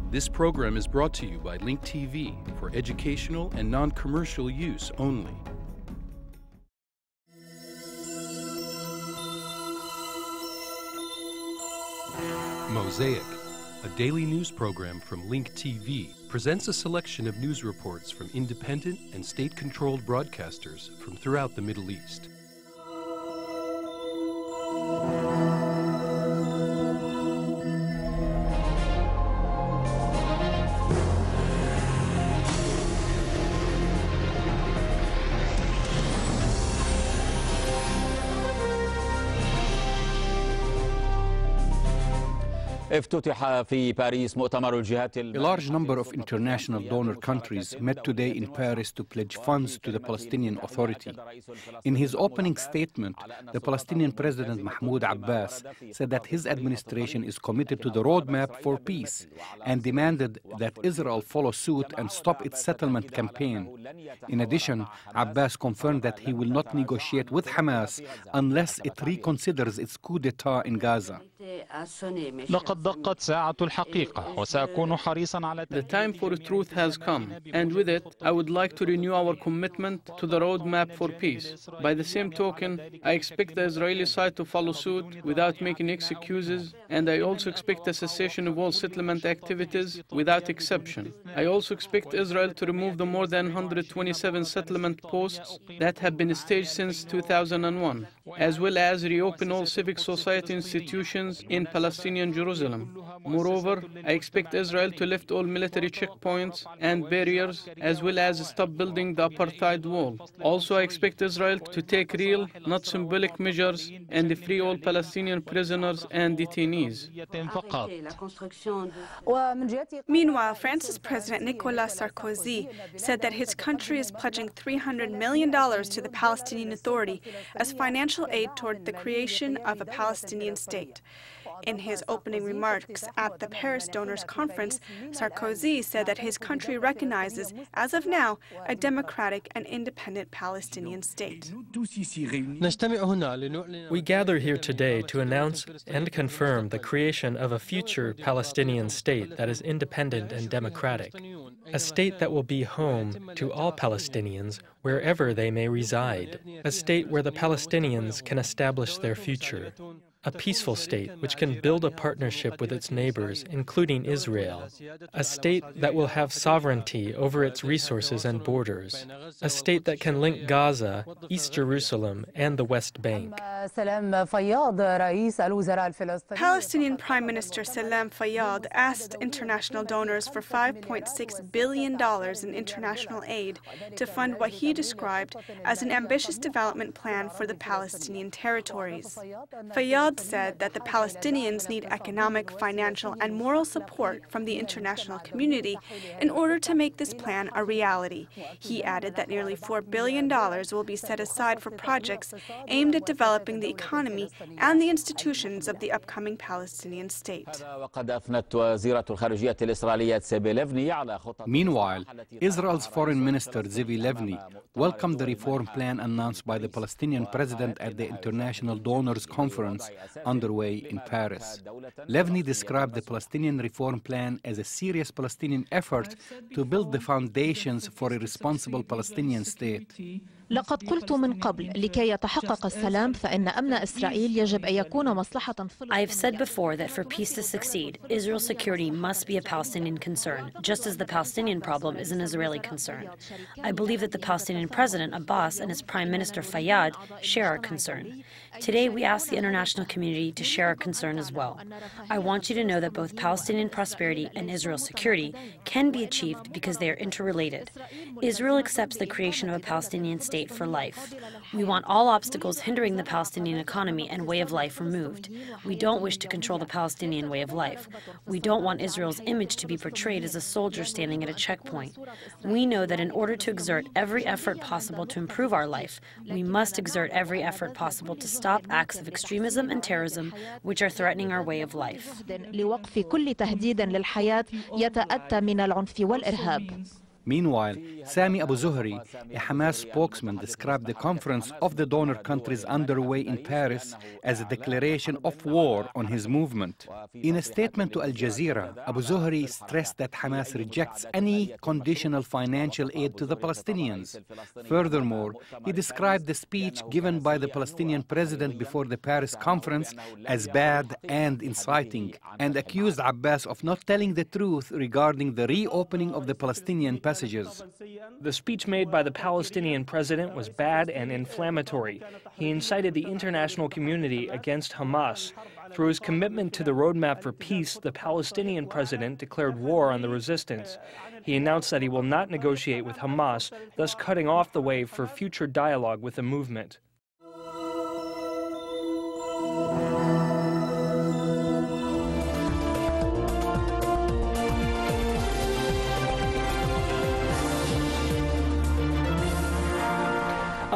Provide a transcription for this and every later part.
This program is brought to you by Link TV for educational and non-commercial use only. Mosaic, a daily news program from Link TV, presents a selection of news reports from independent and state-controlled broadcasters from throughout the Middle East. A large number of international donor countries met today in Paris to pledge funds to the Palestinian Authority. In his opening statement, the Palestinian President Mahmoud Abbas said that his administration is committed to the roadmap for peace and demanded that Israel follow suit and stop its settlement campaign. In addition, Abbas confirmed that he will not negotiate with Hamas unless it reconsiders its coup d'etat in Gaza. The time for the truth has come, and with it, I would like to renew our commitment to the roadmap for peace. By the same token, I expect the Israeli side to follow suit without making excuses, and I also expect a cessation of all settlement activities without exception. I also expect Israel to remove the more than 127 settlement posts that have been staged since 2001, as well as reopen all civic society institutions in Palestinian Jerusalem. Moreover, I expect Israel to lift all military checkpoints and barriers, as well as stop building the apartheid wall. Also, I expect Israel to take real, not symbolic measures and free all Palestinian prisoners and detainees. Meanwhile, France's President Nicolas Sarkozy said that his country is pledging $300 million to the Palestinian Authority as financial aid toward the creation of a Palestinian state. In his opening remarks at the Paris Donors Conference, Sarkozy said that his country recognizes, as of now, a democratic and independent Palestinian state. We gather here today to announce and confirm the creation of a future Palestinian state that is independent and democratic, a state that will be home to all Palestinians wherever they may reside, a state where the Palestinians can establish their future. A peaceful state which can build a partnership with its neighbors, including Israel. A state that will have sovereignty over its resources and borders. A state that can link Gaza, East Jerusalem, and the West Bank. Palestinian Prime Minister Salam Fayyad asked international donors for $5.6 billion in international aid to fund what he described as an ambitious development plan for the Palestinian territories. Fayyad said that the Palestinians need economic, financial, and moral support from the international community in order to make this plan a reality. He added that nearly $4 billion will be set aside for projects aimed at developing the economy and the institutions of the upcoming Palestinian state. Meanwhile, Israel's Foreign Minister Zivi Levni welcomed the reform plan announced by the Palestinian president at the International Donors Conference underway in Paris. Levni described the Palestinian reform plan as a serious Palestinian effort to build the foundations for a responsible Palestinian state. لقد قلت من قبل لكي يتحقق السلام فإن أمن إسرائيل يجب أن يكون مصلحة I have said before that for peace to succeed, Israel's security must be a Palestinian concern, just as the Palestinian problem is an Israeli concern. I believe that the Palestinian President Abbas and his Prime Minister Fayyad share our concern. Today, we ask the international community to share our concern as well. I want you to know that both Palestinian prosperity and Israel's security can be achieved because they are interrelated. Israel accepts the creation of a Palestinian state for life. We want all obstacles hindering the Palestinian economy and way of life removed. We don't wish to control the Palestinian way of life. We don't want Israel's image to be portrayed as a soldier standing at a checkpoint. We know that in order to exert every effort possible to improve our life, we must exert every effort possible to stop acts of extremism and terrorism which are threatening our way of life. لوقف كل تهديد للحياة يتأتى من العنف والإرهاب. Meanwhile, Sami Abu Zuhri, a Hamas spokesman, described the conference of the donor countries underway in Paris as a declaration of war on his movement. In a statement to Al Jazeera, Abu Zuhri stressed that Hamas rejects any conditional financial aid to the Palestinians. Furthermore, he described the speech given by the Palestinian president before the Paris conference as bad and inciting, and accused Abbas of not telling the truth regarding the reopening of the Palestinian passages. The speech made by the Palestinian president was bad and inflammatory. He incited the international community against Hamas. Through his commitment to the roadmap for peace, the Palestinian president declared war on the resistance. He announced that he will not negotiate with Hamas, thus cutting off the way for future dialogue with the movement.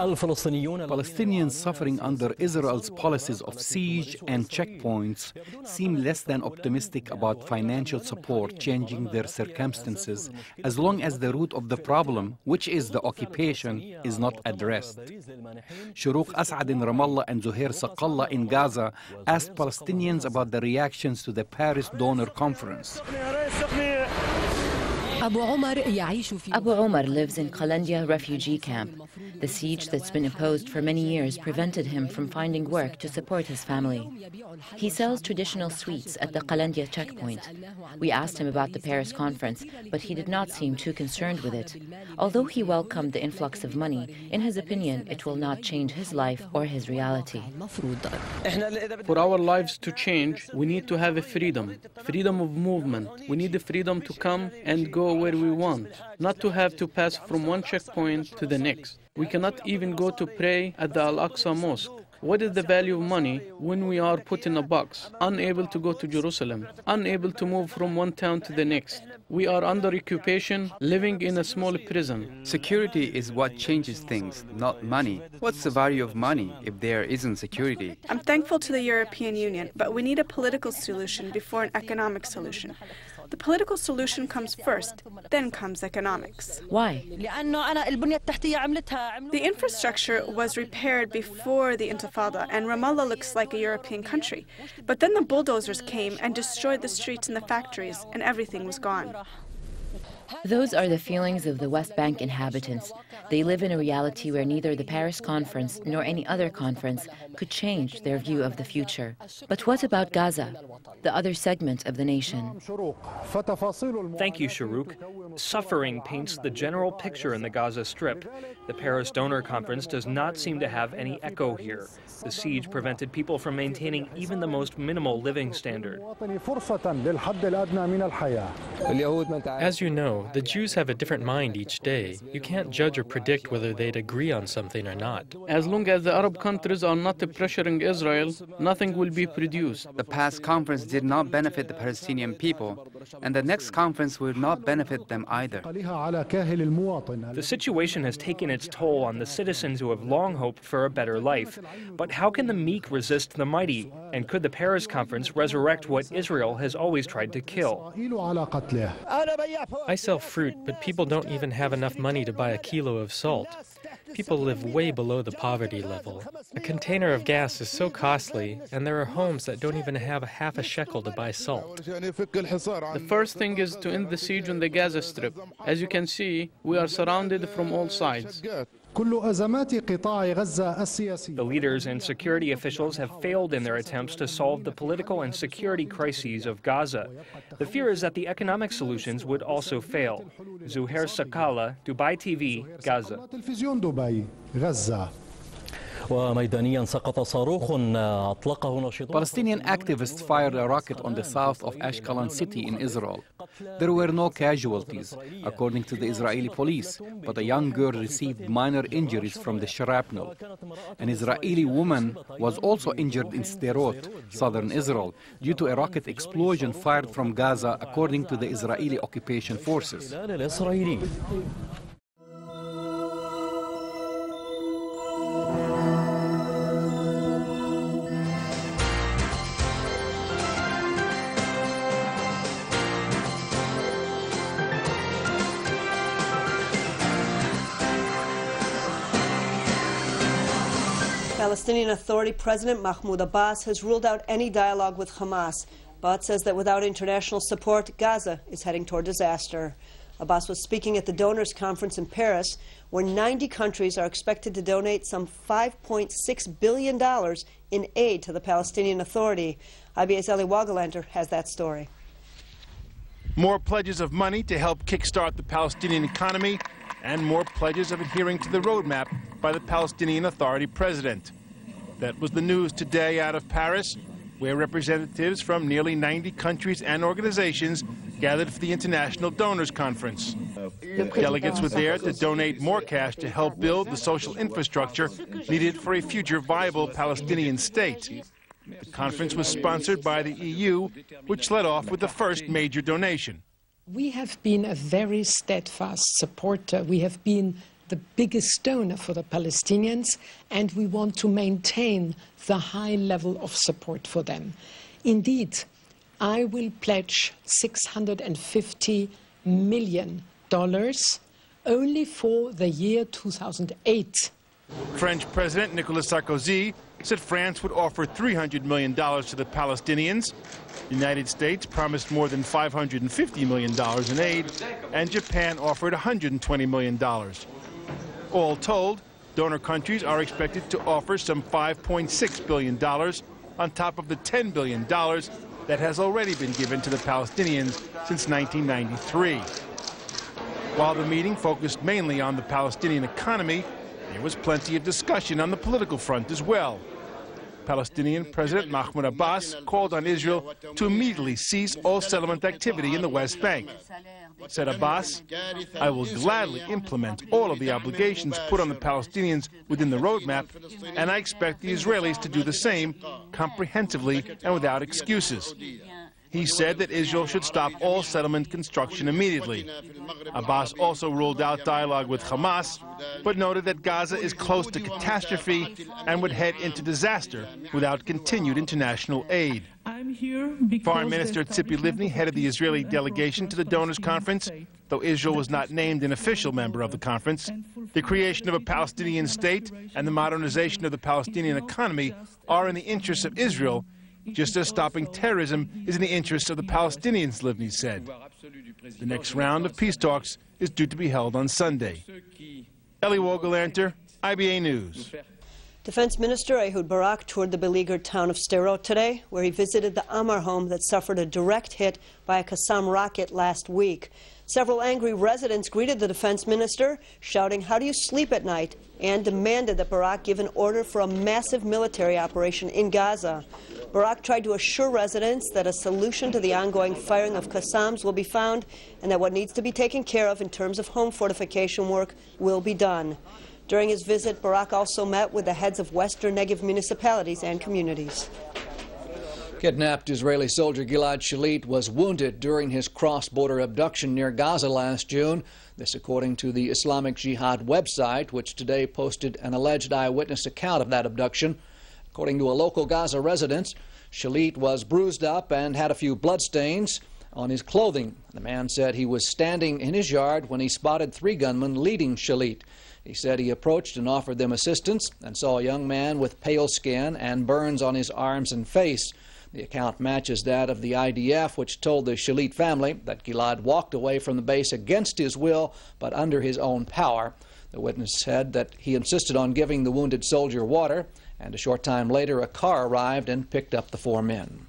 Palestinians suffering under Israel's policies of siege and checkpoints seem less than optimistic about financial support changing their circumstances as long as the root of the problem, which is the occupation, is not addressed. Shuruq Asad in Ramallah and Zuhair Saqallah in Gaza asked Palestinians about the reactions to the Paris donor conference. Abu Omar lives in Qalandia refugee camp. The siege that's been imposed for many years prevented him from finding work to support his family. He sells traditional sweets at the Qalandia checkpoint. We asked him about the Paris conference, but he did not seem too concerned with it. Although he welcomed the influx of money, in his opinion, it will not change his life or his reality. For our lives to change, we need to have a freedom of movement. We need the freedom to come and go where we want, not to have to pass from one checkpoint to the next. We cannot even go to pray at the Al-Aqsa Mosque. What is the value of money when we are put in a box, unable to go to Jerusalem, unable to move from one town to the next? We are under occupation, living in a small prison. Security is what changes things, not money. What's the value of money if there isn't security? I'm thankful to the European Union, but we need a political solution before an economic solution. The political solution comes first, then comes economics. Why? The infrastructure was repaired before the Intifada, and Ramallah looks like a European country. But then the bulldozers came and destroyed the streets and the factories, and everything was gone. Those are the feelings of the West Bank inhabitants. They live in a reality where neither the Paris conference nor any other conference could change their view of the future. But what about Gaza, the other segment of the nation? Thank you, Shuruq. Suffering paints the general picture in the Gaza Strip. The Paris donor conference does not seem to have any echo here. The siege prevented people from maintaining even the most minimal living standard. As you know, the Jews have a different mind each day. You can't judge or predict whether they'd agree on something or not. As long as the Arab countries are not pressuring Israel, nothing will be produced. The past conference did not benefit the Palestinian people, and the next conference will not benefit them either. The situation has taken its toll on the citizens who have long hoped for a better life. But how can the meek resist the mighty? And could the Paris conference resurrect what Israel has always tried to kill? I sell fruit, but people don't even have enough money to buy a kilo of salt. People live way below the poverty level. A container of gas is so costly, and there are homes that don't even have half a shekel to buy salt. The first thing is to end the siege on the Gaza Strip. As you can see, we are surrounded from all sides. The leaders and security officials have failed in their attempts to solve the political and security crises of Gaza. The fear is that the economic solutions would also fail. Zuhair Saqallah, Dubai TV, Gaza. Palestinian activists fired a rocket on the south of Ashkelon city in Israel. There were no casualties, according to the Israeli police, but a young girl received minor injuries from the shrapnel. An Israeli woman was also injured in Sederot, southern Israel, due to a rocket explosion fired from Gaza, according to the Israeli occupation forces. Palestinian Authority President Mahmoud Abbas has ruled out any dialogue with Hamas, but says that without international support, Gaza is heading toward disaster. Abbas was speaking at the Donors Conference in Paris, where 90 countries are expected to donate some $5.6 billion in aid to the Palestinian Authority. IBA's Eli Wagelander has that story. More pledges of money to help kickstart the Palestinian economy, and more pledges of adhering to the roadmap by the Palestinian Authority president. That was the news today out of Paris, where representatives from nearly 90 countries and organizations gathered for the International Donors Conference. Delegates were there to donate more cash to help build the social infrastructure needed for a future viable Palestinian state. The conference was sponsored by the EU, which led off with the first major donation. We have been a very steadfast supporter. We have been the biggest donor for the Palestinians, and we want to maintain the high level of support for them. Indeed, I will pledge $650 million only for the year 2008. French President Nicolas Sarkozy said France would offer $300 million to the Palestinians. The United States promised more than $550 million in aid, and Japan offered $120 million. All told, donor countries are expected to offer some $5.6 billion on top of the $10 billion that has already been given to the Palestinians since 1993. While the meeting focused mainly on the Palestinian economy, there was plenty of discussion on the political front as well. Palestinian President Mahmoud Abbas called on Israel to immediately cease all settlement activity in the West Bank. Said Abbas, "I will gladly implement all of the obligations put on the Palestinians within the roadmap, and I expect the Israelis to do the same comprehensively and without excuses." He said that Israel should stop all settlement construction immediately. Abbas also ruled out dialogue with Hamas, but noted that Gaza is close to catastrophe and would head into disaster without continued international aid. Foreign Minister Tzipi Livni headed the Israeli delegation to the Donors Conference, though Israel was not named an official member of the conference. The creation of a Palestinian state and the modernization of the Palestinian economy are in the interests of Israel, just as stopping terrorism is in the interests of the Palestinians, Livni said. The next round of peace talks is due to be held on Sunday. Eli Wagelander, IBA News. Defense Minister Ehud Barak toured the beleaguered town of Sederot today, where he visited the Ammar home that suffered a direct hit by a Qassam rocket last week. Several angry residents greeted the defense minister, shouting, "How do you sleep at night?" and demanded that Barak give an order for a massive military operation in Gaza. Barak tried to assure residents that a solution to the ongoing firing of Qassams will be found and that what needs to be taken care of in terms of home fortification work will be done. During his visit, Barak also met with the heads of Western Negev municipalities and communities. Kidnapped Israeli soldier Gilad Shalit was wounded during his cross-border abduction near Gaza last June. This according to the Islamic Jihad website, which today posted an alleged eyewitness account of that abduction. According to a local Gaza resident, Shalit was bruised up and had a few bloodstains on his clothing. The man said he was standing in his yard when he spotted 3 gunmen leading Shalit. He said he approached and offered them assistance and saw a young man with pale skin and burns on his arms and face. The account matches that of the IDF, which told the Shalit family that Gilad walked away from the base against his will, but under his own power. The witness said that he insisted on giving the wounded soldier water, and a short time later a car arrived and picked up the 4 men.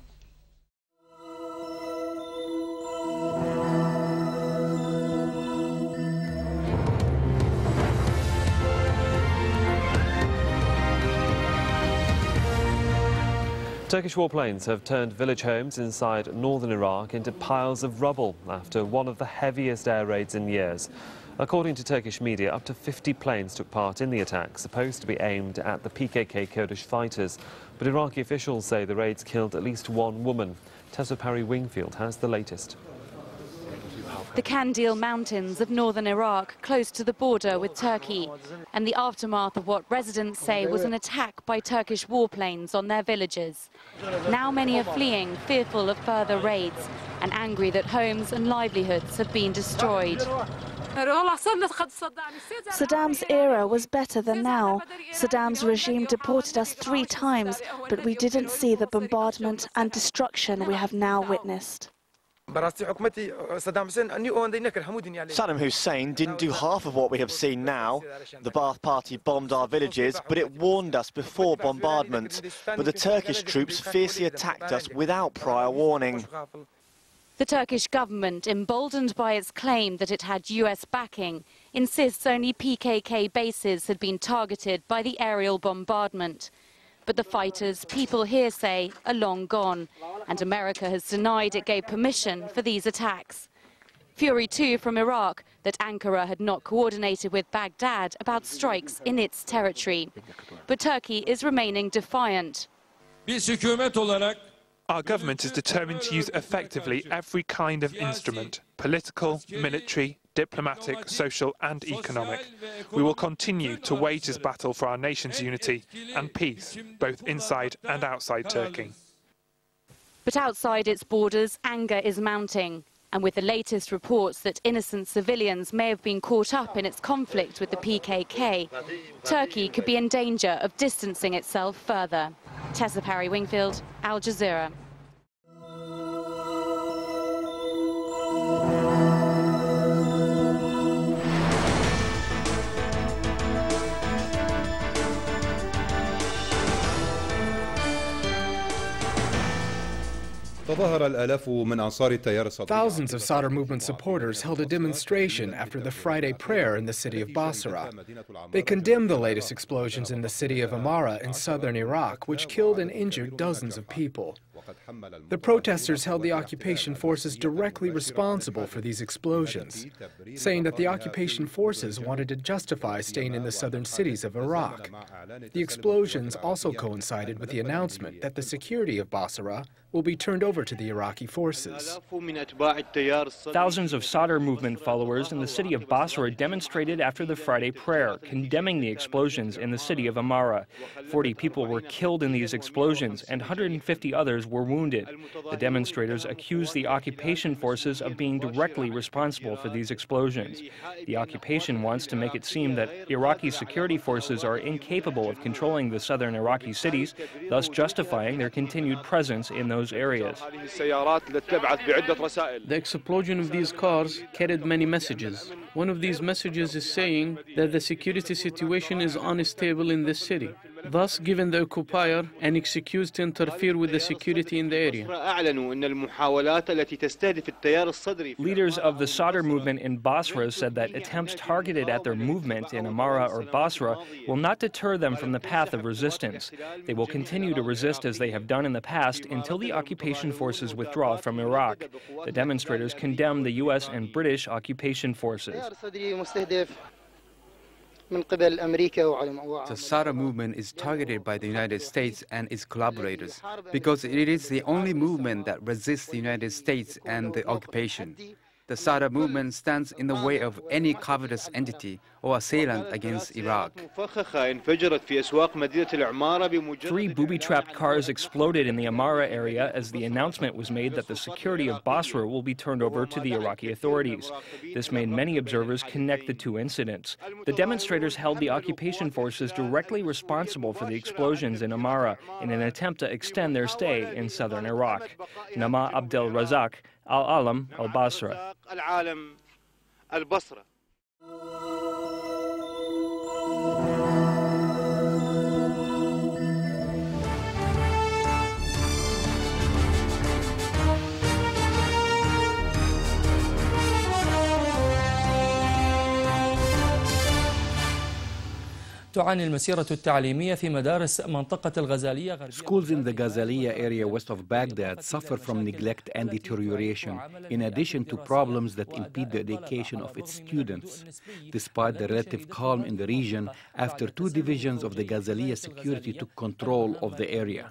Turkish warplanes have turned village homes inside northern Iraq into piles of rubble after one of the heaviest air raids in years. According to Turkish media, up to 50 planes took part in the attack, supposed to be aimed at the PKK Kurdish fighters. But Iraqi officials say the raids killed at least 1 woman. Tessa Parry-Wingfield has the latest. The Kandil Mountains of northern Iraq, close to the border with Turkey, and the aftermath of what residents say was an attack by Turkish warplanes on their villages. Now many are fleeing, fearful of further raids, and angry that homes and livelihoods have been destroyed. Saddam's era was better than now. Saddam's regime deported us 3 times, but we didn't see the bombardment and destruction we have now witnessed. Saddam Hussein didn't do half of what we have seen now. The Ba'ath Party bombed our villages, but it warned us before bombardment. But the Turkish troops fiercely attacked us without prior warning. The Turkish government, emboldened by its claim that it had US backing, insists only PKK bases had been targeted by the aerial bombardment. But the fighters, people here say, are long gone, and America has denied it gave permission for these attacks. Fury too from Iraq that Ankara had not coordinated with Baghdad about strikes in its territory. But Turkey is remaining defiant. Our government is determined to use effectively every kind of instrument, political, military, diplomatic, social and economic. We will continue to wage this battle for our nation's unity and peace, both inside and outside Turkey. But outside its borders, anger is mounting. And with the latest reports that innocent civilians may have been caught up in its conflict with the PKK, Turkey could be in danger of distancing itself further. Tessa Parry-Wingfield, Al Jazeera. Thousands of Sadr movement supporters held a demonstration after the Friday prayer in the city of Basra. They condemned the latest explosions in the city of Amara in southern Iraq, which killed and injured dozens of people. The protesters held the occupation forces directly responsible for these explosions, saying that the occupation forces wanted to justify staying in the southern cities of Iraq. The explosions also coincided with the announcement that the security of Basra will be turned over to the Iraqi forces. Thousands of Sadr movement followers in the city of Basra demonstrated after the Friday prayer, condemning the explosions in the city of Amara. 40 people were killed in these explosions and 150 others were wounded. The demonstrators accused the occupation forces of being directly responsible for these explosions. The occupation wants to make it seem that Iraqi security forces are incapable of controlling the southern Iraqi cities, thus justifying their continued presence in those areas. The explosion of these cars carried many messages. One of these messages is saying that the security situation is unstable in this city, thus giving the occupier an excuse to interfere with the security in the area. Leaders of the Sadr movement in Basra said that attempts targeted at their movement in Amara or Basra will not deter them from the path of resistance. They will continue to resist as they have done in the past until the occupation forces witdraw from Iraq. The demonstrators condemned the U.S. and British occupation forces. The Sadr movement is targeted by the United States and its collaborators because it is the only movement that resists the United States and the occupation. The Sadr movement stands in the way of any covetous entity or assailant against Iraq. 3 booby-trapped cars exploded in the Amara area as the announcement was made that the security of Basra will be turned over to the Iraqi authorities. This made many observers connect the 2 incidents. The demonstrators held the occupation forces directly responsible for the explosions in Amara in an attempt to extend their stay in southern Iraq. Nama Abdel Razak, Al-Alam, Al-Basra. تعاني المسيرة التعليمية في مدارس منطقة الغزالية. Schools in the Ghazaliya area west of Baghdad suffer from neglect and deterioration, in addition to problems that impede the education of its students. Despite the relative calm in the region, after 2 divisions of the Ghazaliya security took control of the area.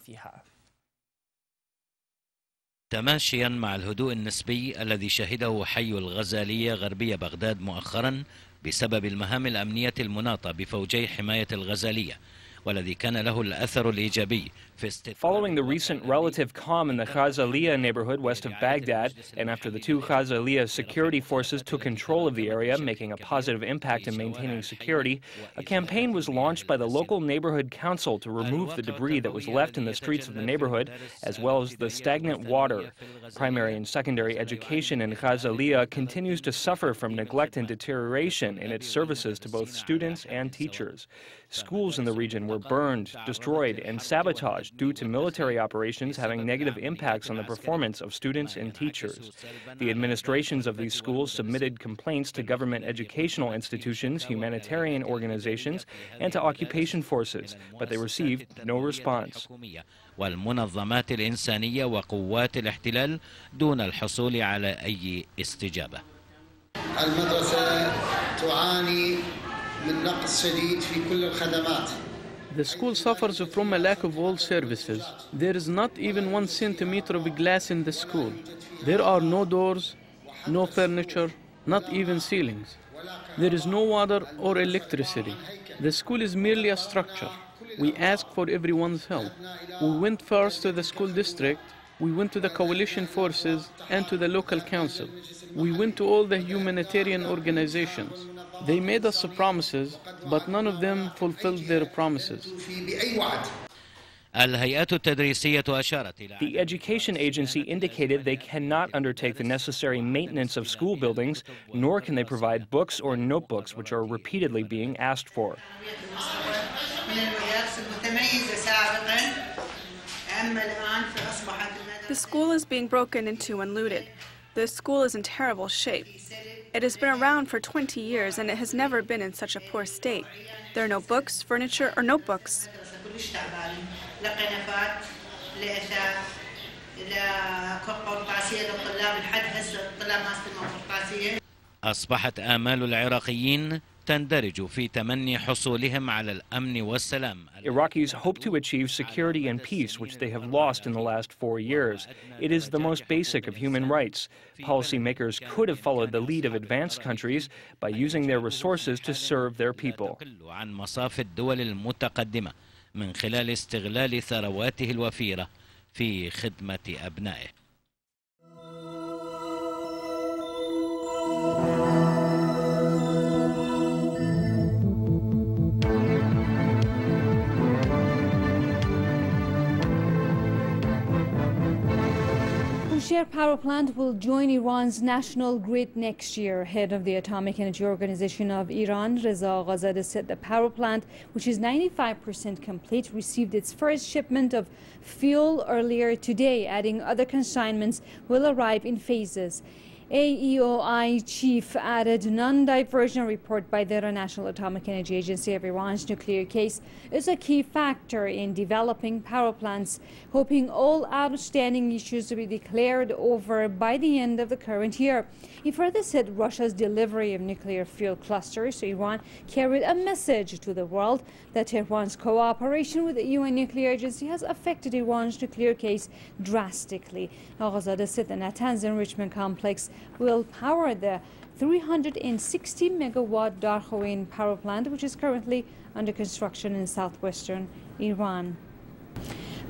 تماشيا مع الهدوء النسبي الذي شهده حي الغزالية غربية بغداد مؤخرا بسبب المهام الأمنية المناطة بفوجي حماية الغزالية والذي كان له الأثر الإيجابي في Following the recent relative calm in the Ghazaliya neighborhood west of Baghdad, and after the two Ghazaliya security forces took control of the area, making a positive impact in maintaining security, a campaign was launched by the local neighborhood council to remove the debris that was left in the streets of the neighborhood, as well as the stagnant water. Primary and secondary education in Ghazaliya continues to suffer from neglect and deterioration in its services to both students and teachers. Schools in the region were burned, destroyed, and sabotaged due to military operations having negative impacts on the performance of students and teachers. The administrations of these schools submitted complaints to government educational institutions, humanitarian organizations, and to occupation forces, but they received no response. والمنظمات الإنسانية وقوات الاحتلال دون الحصول على أي استجابة. المدرسة تعاني من نقص شديد في كل الخدمات. The school suffers from a lack of all services. There is not even 1 centimeter of glass in the school. There are no doors, no furniture, not even ceilings. There is no water or electricity. The school is merely a structure. We ask for everyone's help. We went first to the school district. We went to the coalition forces and to the local council. We went to all the humanitarian organizations. They made us promises, but none of them fulfilled their promises. The education agency indicated they cannot undertake the necessary maintenance of school buildings, nor can they provide books or notebooks, which are repeatedly being asked for. The school is being broken into and looted. The school is in terrible shape. It has been around for 20 years and it has never been in such a poor state. There are no books, furniture, or notebooks. أصبحت آمال العراقيين تندرج في تمني حصولهم على الأمن والسلام. Iraqis hope to achieve security and peace, which they have lost in the last 4 years. It is the most basic of human rights. Policymakers could have followed the lead of advanced countries by using their resources to serve their people. عن مصاف الدول المتقدمة من خلال استغلال ثرواته الوفيرة في خدمة أبنائه. Bushehr power plant will join Iran's national grid next year. Head of the Atomic Energy Organization of Iran, Reza Ghazadeh, said the power plant, which is 95% complete, received its first shipment of fuel earlier today, adding other consignments will arrive in phases. AEOI chief added non-diversion report by the International Atomic Energy Agency of Iran's nuclear case is a key factor in developing power plants, hoping all outstanding issues to be declared over by the end of the current year. He further said Russia's delivery of nuclear fuel clusters to Iran carried a message to the world that Tehran's cooperation with the UN nuclear agency has affected Iran's nuclear case drastically. Ghazadeh said the Natanz enrichment complex will power the 360 megawatt Darkhoin power plant, which is currently under construction in southwestern Iran.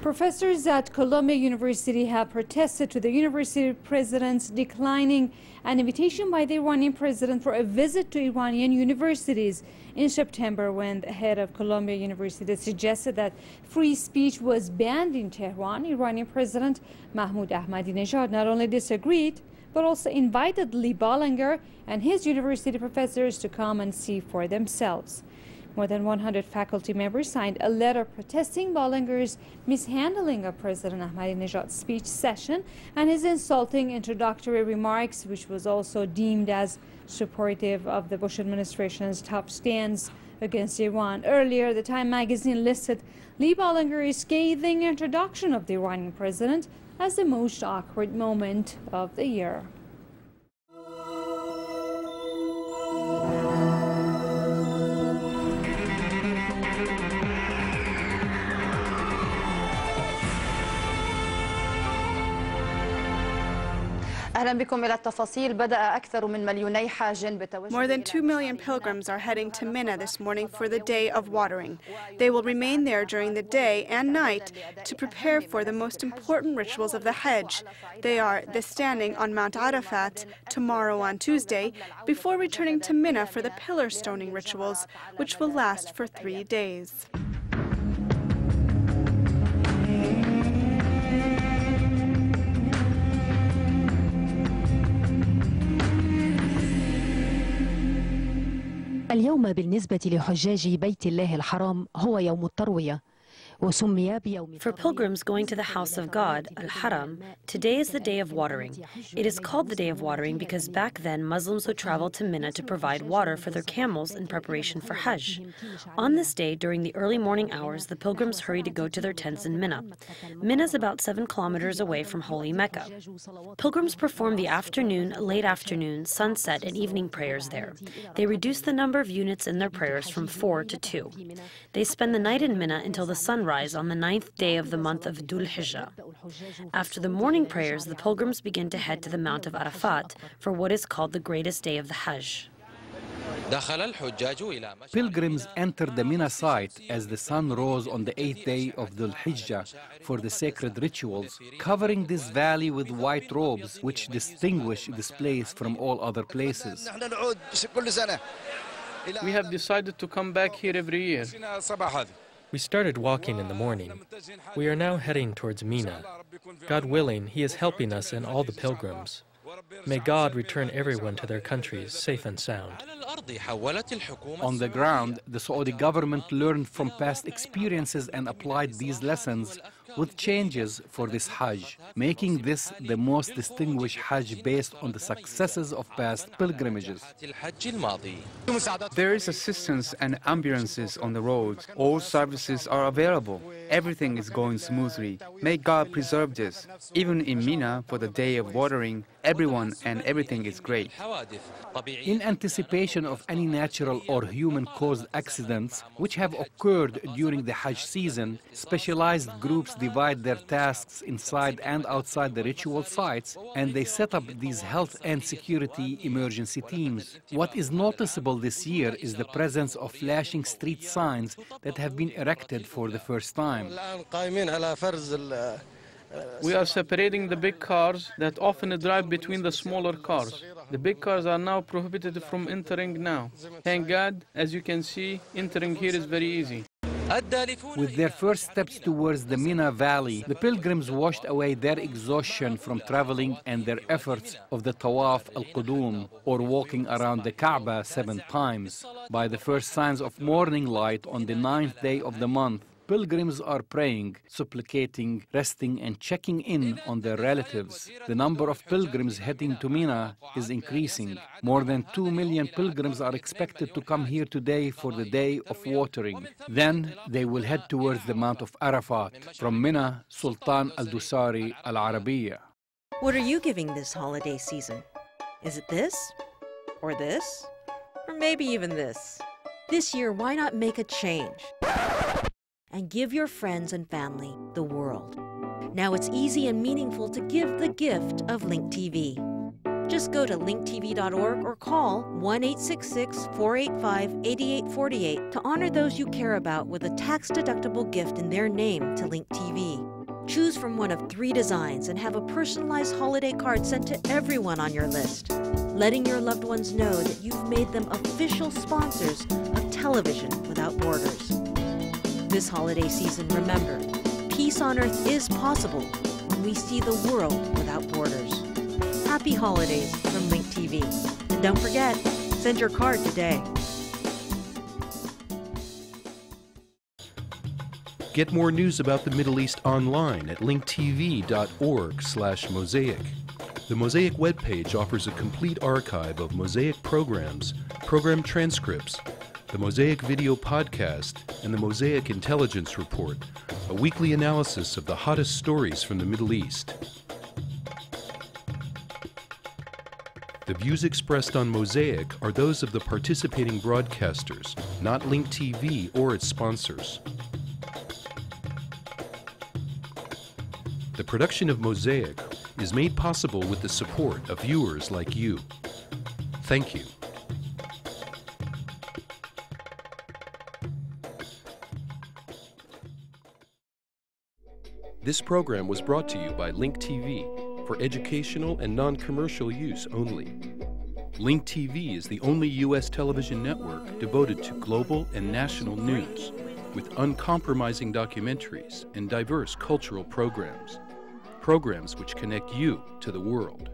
Professors at Columbia University have protested to the university president's declining an invitation by the Iranian president for a visit to Iranian universities in September, when the head of Columbia University suggested that free speech was banned in Tehran. Iranian President Mahmoud Ahmadinejad not only disagreed, but also invited Lee Bollinger and his university professors to come and see for themselves. More than 100 faculty members signed a letter protesting Bollinger's mishandling of President Ahmadinejad's speech session and his insulting introductory remarks, which was also deemed as supportive of the Bush administration's tough stance against Iran. Earlier, the Time magazine listed Lee Bollinger's scathing introduction of the Iranian president as the most awkward moment of the year. أهلا بكم إلى التفاصيل. بدأ أكثر من مليوني حاج بتوجه. More than 2 million pilgrims are heading to Mina this morning for the day of watering. They will remain there during the day and night to prepare for the most important rituals of the Hajj. They are the standing on Mount Arafat tomorrow on Tuesday before returning to Mina for the pillar stoning rituals, which will last for 3 days. اليوم بالنسبة لحجاج بيت الله الحرام هو يوم التروية. For pilgrims going to the house of God, Al-Haram, today is the day of watering. It is called the day of watering because back then Muslims would travel to Mina to provide water for their camels in preparation for Hajj. On this day, during the early morning hours, the pilgrims hurry to go to their tents in Mina. Mina is about 7 kilometers away from holy Mecca. Pilgrims perform the afternoon, late afternoon, sunset, and evening prayers there. They reduce the number of units in their prayers from 4 to 2. They spend the night in Mina until the sunrise on the 9th day of the month of Dhul Hijjah. After the morning prayers, the pilgrims begin to head to the Mount of Arafat for what is called the greatest day of the Hajj. Pilgrims enter the Mina site as the sun rose on the 8th day of Dhul Hijjah for the sacred rituals, covering this valley with white robes which distinguish this place from all other places. We have decided to come back here every year. We started walking in the morning. We are now heading towards Mina. God willing, He is helping us and all the pilgrims. May God return everyone to their countries safe and sound. On the ground, the Saudi government learned from past experiences and applied these lessons with changes for this Hajj, making this the most distinguished Hajj based on the successes of past pilgrimages. There is assistance and ambulances on the roads. All services are available. Everything is going smoothly. May God preserve this. Even in Mina, for the day of watering, everyone and everything is great. In anticipation of any natural or human-caused accidents which have occurred during the Hajj season, specialized groups divide their tasks inside and outside the ritual sites, and they set up these health and security emergency teams. What is noticeable this year is the presence of flashing street signs that have been erected for the first time. We are separating the big cars that often drive between the smaller cars. The big cars are now prohibited from entering now. Thank God, as you can see, entering here is very easy. With their first steps towards the Mina Valley, the pilgrims washed away their exhaustion from traveling and their efforts of the Tawaf al-Qudum, or walking around the Kaaba 7 times. By the first signs of morning light on the 9th day of the month, pilgrims are praying, supplicating, resting, and checking in on their relatives. The number of pilgrims heading to Mina is increasing. More than 2 million pilgrims are expected to come here today for the day of watering. Then they will head towards the Mount of Arafat. From Mina, Sultan Al-Dusari, Al-Arabiya. What are you giving this holiday season? Is it this? Or this? Or maybe even this? This year, why not make a change? And give your friends and family the world. Now it's easy and meaningful to give the gift of Link TV. Just go to linktv.org or call 1-866-485-8848 to honor those you care about with a tax-deductible gift in their name to Link TV. Choose from one of 3 designs and have a personalized holiday card sent to everyone on your list, letting your loved ones know that you've made them official sponsors of Television Without Borders. This holiday season, remember, peace on earth is possible when we see the world without borders. Happy holidays from Link TV. And don't forget, send your card today. Get more news about the Middle East online at linktv.org/Mosaic. The Mosaic webpage offers a complete archive of Mosaic programs, program transcripts, the Mosaic video podcast, and the Mosaic Intelligence Report, a weekly analysis of the hottest stories from the Middle East. The views expressed on Mosaic are those of the participating broadcasters, not Link TV or its sponsors. The production of Mosaic is made possible with the support of viewers like you. Thank you. This program was brought to you by Link TV for educational and non-commercial use only. Link TV is the only U.S. television network devoted to global and national news, with uncompromising documentaries and diverse cultural programs. Programs which connect you to the world.